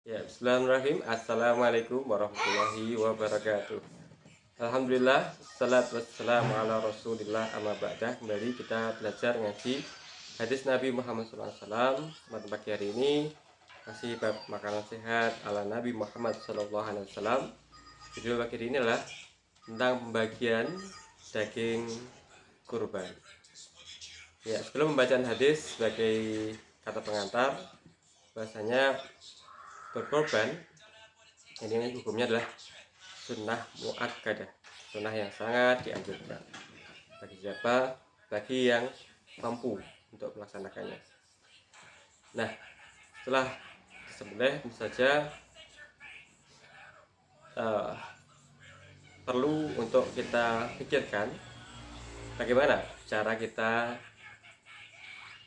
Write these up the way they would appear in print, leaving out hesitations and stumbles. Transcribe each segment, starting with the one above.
Ya, bismillahirrahmanirrahim. Assalamualaikum warahmatullahi wabarakatuh. Alhamdulillah, salatu wassalamu ala rasulillah amma ba'dah. Kembali kita belajar ngaji hadis Nabi Muhammad SAW. Pada pagi hari ini masih bab makanan sehat ala Nabi Muhammad SAW. Video pagi ini adalah tentang pembagian daging kurban. Ya, sebelum pembacaan hadis sebagai kata pengantar, bahasanya berkorban ini hukumnya adalah sunnah muakkadah, sunnah yang sangat dianjurkan bagi siapa, bagi yang mampu untuk melaksanakannya. Nah, setelah disembelih tentu saja perlu untuk kita pikirkan bagaimana cara kita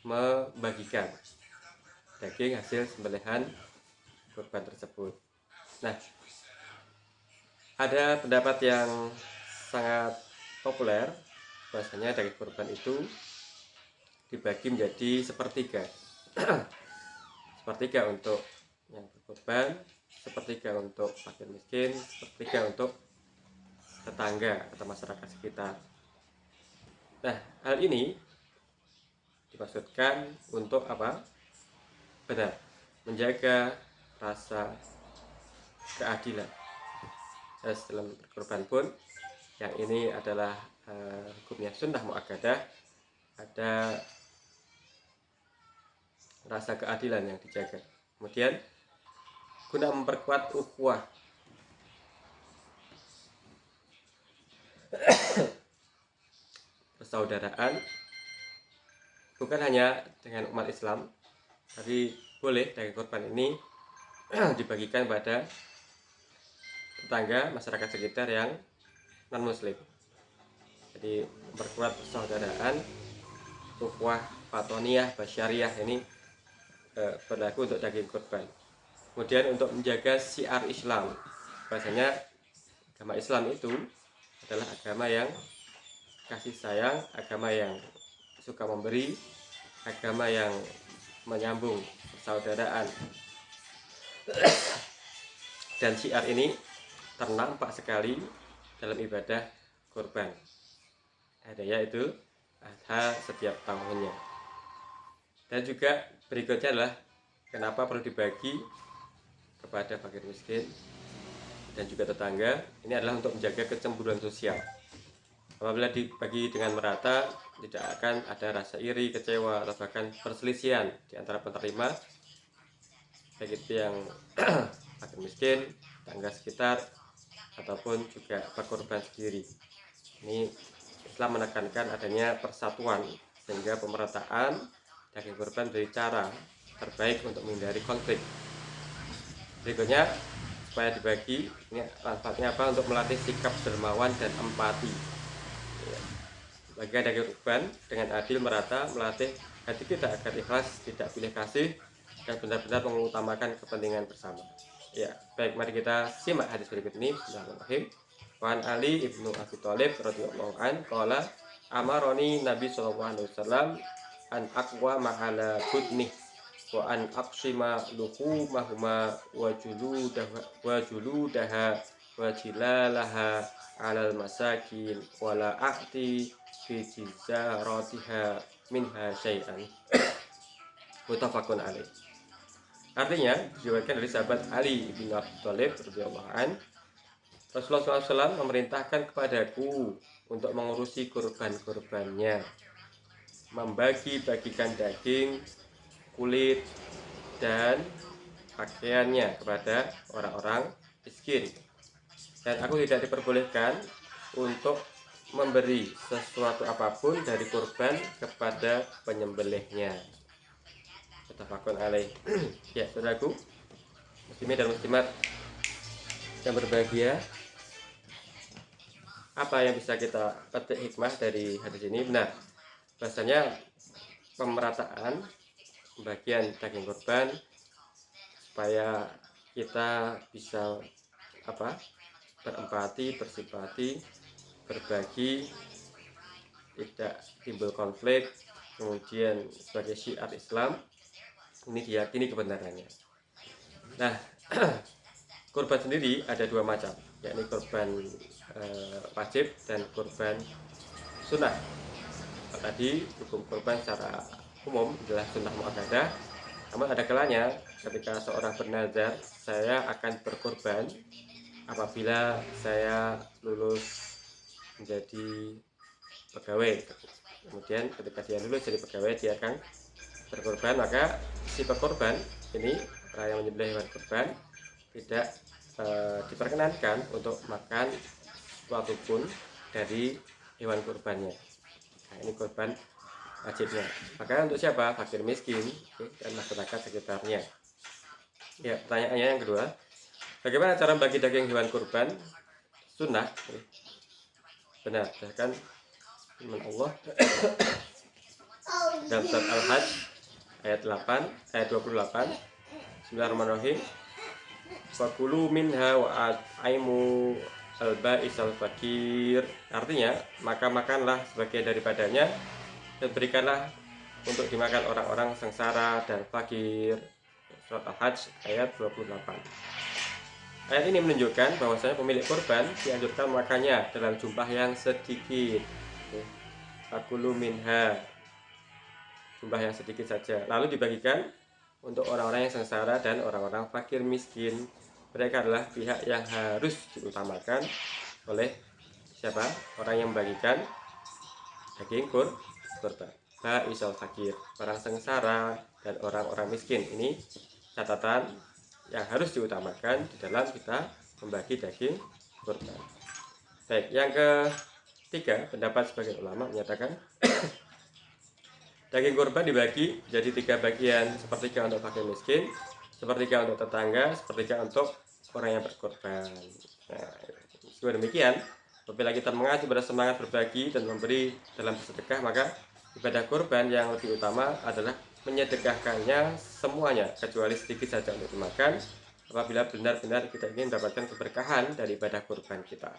membagikan daging hasil sembelihan kurban tersebut. Nah, ada pendapat yang sangat populer bahwasanya daging kurban itu dibagi menjadi sepertiga. Sepertiga untuk yang berkorban, sepertiga untuk fakir miskin, sepertiga untuk tetangga atau masyarakat sekitar. Nah, hal ini dimaksudkan untuk apa? Benar, menjaga rasa keadilan. Dalam berkorban pun, yang ini adalah hukumnya sunnah muakkadah, ada rasa keadilan yang dijaga. Kemudian guna memperkuat ukhuwah persaudaraan, bukan hanya dengan umat Islam, tapi boleh daging kurban ini dibagikan pada tetangga masyarakat sekitar yang non muslim. Jadi memperkuat persaudaraan, ukhuwah fatoniyah basyariah ini berlaku untuk daging kurban. Kemudian untuk menjaga syiar Islam, bahasanya agama Islam itu adalah agama yang kasih sayang, agama yang suka memberi, agama yang menyambung persaudaraan. Dan syiar ini ternampak sekali dalam ibadah kurban. Hadaya itu adha setiap tahunnya. Dan juga berikutnya adalah kenapa perlu dibagi kepada fakir miskin dan juga tetangga. Ini adalah untuk menjaga kecemburuan sosial. Apabila dibagi dengan merata, tidak akan ada rasa iri, kecewa, atau bahkan perselisihan di antara penerima, baik itu yang fakir miskin, tetangga sekitar, ataupun juga berkorban sendiri. Ini Islam menekankan adanya persatuan, sehingga pemerataan daging kurban dari cara terbaik untuk menghindari konflik. Berikutnya, supaya dibagi, ini manfaatnya apa? Untuk melatih sikap dermawan dan empati. Bagi daging kurban dengan adil merata, melatih hati kita agar ikhlas, tidak pilih kasih, dan benar-benar mengutamakan kepentingan bersama. Ya, baik, mari kita simak hadis berikut ini. Bismillahirrahmanirrahim. Wan Ali ibnu Abi Thalib radhiyallahu an qala amaroni Nabi sallallahu alaihi wasallam an aqwa ma'ala budnih wa an aqsima luhumahuma wa juludaha wa jilalaha alal masakin wala a'ti fi jizaratiha minha syai'an. Muttafaqun alaih. Artinya diriwayatkan dari sahabat Ali bin Abi Thalib radhiyallahu an, Rasulullah SAW memerintahkan kepadaku untuk mengurusi kurban-kurbannya, membagi-bagikan daging, kulit, dan pakaiannya kepada orang-orang miskin. Dan aku tidak diperbolehkan untuk memberi sesuatu apapun dari kurban kepada penyembelihnya. Muttafaqun alaih. Ya, saudaraku, muslimin dan muslimat yang berbahagia, apa yang bisa kita petik hikmah dari hadis ini? Benar, bahasanya pemerataan pembagian daging kurban supaya kita bisa berempati, bersimpati, berbagi, tidak timbul konflik. Kemudian sebagai syiar Islam, ini diyakini kebenarannya. Nah, kurban sendiri ada dua macam, yakni kurban wajib dan kurban sunnah. Tadi hukum kurban secara umum adalah sunnah muakkadah, namun ada kalanya ketika seorang bernazar, saya akan berkorban apabila saya lulus menjadi pegawai. Kemudian ketika dia lulus jadi pegawai, dia akan berkorban, maka si pekorban ini, orang yang menyembelih hewan kurban, tidak diperkenankan untuk makan suatu pun dari hewan kurbannya. Nah, ini kurban wajibnya. Maka untuk siapa? Fakir miskin dan masyarakat sekitarnya. Ya, pertanyaannya yang kedua, bagaimana cara membagi daging hewan kurban? Sunnah. Benar, bahkan firman Allah dalam surat Al-Hajj ayat 8, ayat 28. Bismillahirrahmanirrahim. Fakulu minha wa at'imu al-ba'is al-fakir. Artinya, maka makanlah sebagian daripadanya dan berikanlah untuk dimakan orang-orang sengsara dan fakir. Surat Al-Hajj ayat 28. Ayat ini menunjukkan bahwasanya pemilik korban dianjurkan makannya dalam jumlah yang sedikit. Fakulu minha, jumlah yang sedikit saja, lalu dibagikan untuk orang-orang yang sengsara dan orang-orang fakir miskin. Mereka adalah pihak yang harus diutamakan oleh siapa? Orang yang membagikan daging kurban. Ba'isal fakir, orang sengsara dan orang-orang miskin. Ini catatan yang harus diutamakan di dalam kita membagi daging kurban. Baik, yang ketiga, pendapat sebagian ulama menyatakan daging kurban dibagi jadi 3 bagian, sepertiga untuk fakir miskin, sepertiga untuk tetangga, sepertiga untuk orang yang berkorban. Nah, demikian, apabila kita mengacu pada semangat berbagi dan memberi dalam bersedekah, maka ibadah kurban yang lebih utama adalah menyedekahkannya semuanya, kecuali sedikit saja untuk dimakan, apabila benar-benar kita ingin mendapatkan keberkahan dari ibadah kurban kita.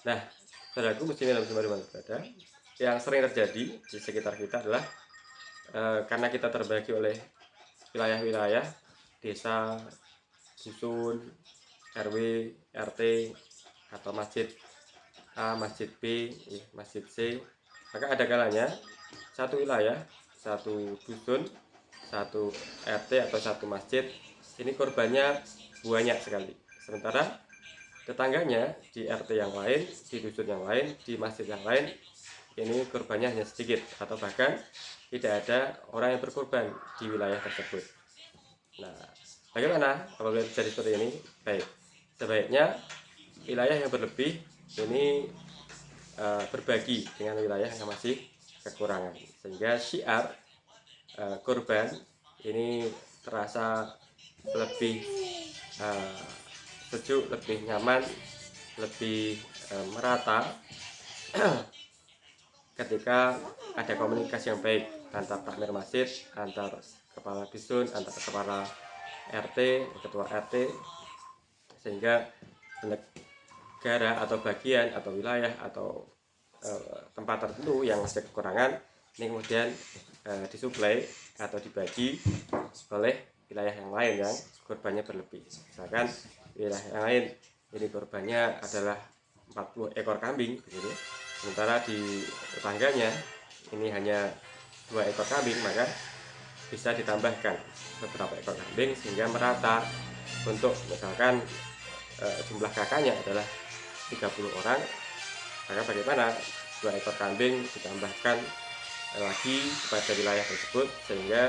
Nah, saudaraku muslimin dan muslimat ibadah, yang sering terjadi di sekitar kita adalah karena kita terbagi oleh wilayah-wilayah, desa, dusun, RW, RT, atau masjid A, masjid B, masjid C, maka ada kalanya satu wilayah, satu dusun, satu RT atau satu masjid ini korbannya banyak sekali, sementara tetangganya di RT yang lain, di dusun yang lain, di masjid yang lain ini korbannya hanya sedikit atau bahkan tidak ada orang yang berkorban di wilayah tersebut. Nah, bagaimana apabila terjadi seperti ini? Baik, sebaiknya wilayah yang berlebih ini berbagi dengan wilayah yang masih kekurangan, sehingga syiar kurban ini terasa lebih sejuk, lebih nyaman, lebih merata ketika ada komunikasi yang baik antar takmir masjid, antar kepala dusun, antar kepala RT, ketua RT, sehingga negara atau bagian atau wilayah atau tempat tertentu yang masih kekurangan ini kemudian disuplai atau dibagi oleh wilayah yang lain yang korbannya berlebih. Misalkan wilayah yang lain ini korbannya adalah 40 ekor kambing begitu, sementara di tetangganya ini hanya 2 ekor kambing, maka bisa ditambahkan beberapa ekor kambing sehingga merata. Untuk misalkan jumlah kakaknya adalah 30 orang, maka bagaimana 2 ekor kambing ditambahkan lagi kepada wilayah tersebut sehingga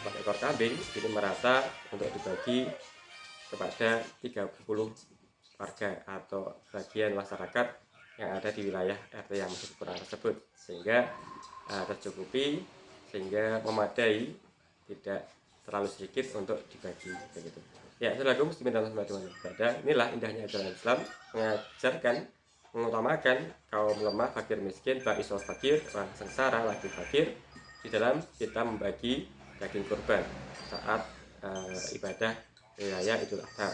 4 ekor kambing ini merata untuk dibagi kepada 30 warga atau bagian masyarakat yang ada di wilayah RT yang masih kurang tersebut, sehingga tercukupi, sehingga memadai, tidak terlalu sedikit untuk dibagi begitu. Ya, saudaraku muslimin dan muslimat ibadah, inilah indahnya ajaran Islam, mengajarkan, mengutamakan kaum lemah, fakir miskin, ba'isal fakir, orang sengsara, lagi fakir, di dalam kita membagi daging kurban saat ibadah wilayah Idul Adha.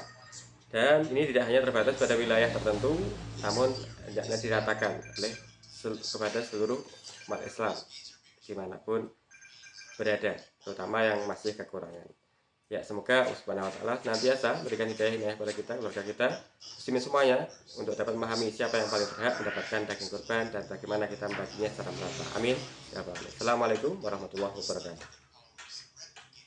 Dan ini tidak hanya terbatas pada wilayah tertentu, namun hendaknya diratakan oleh kepada seluruh umat Islam dimanapun berada, terutama yang masih kekurangan. Ya, semoga Allah Subhanahu wa taala senantiasa memberikan hidayah kepada kita, keluarga kita, muslimin semuanya, untuk dapat memahami siapa yang paling berhak mendapatkan daging kurban dan bagaimana kita membaginya secara merata. Amin. Ya Rabbal alamin. Assalamualaikum warahmatullahi wabarakatuh.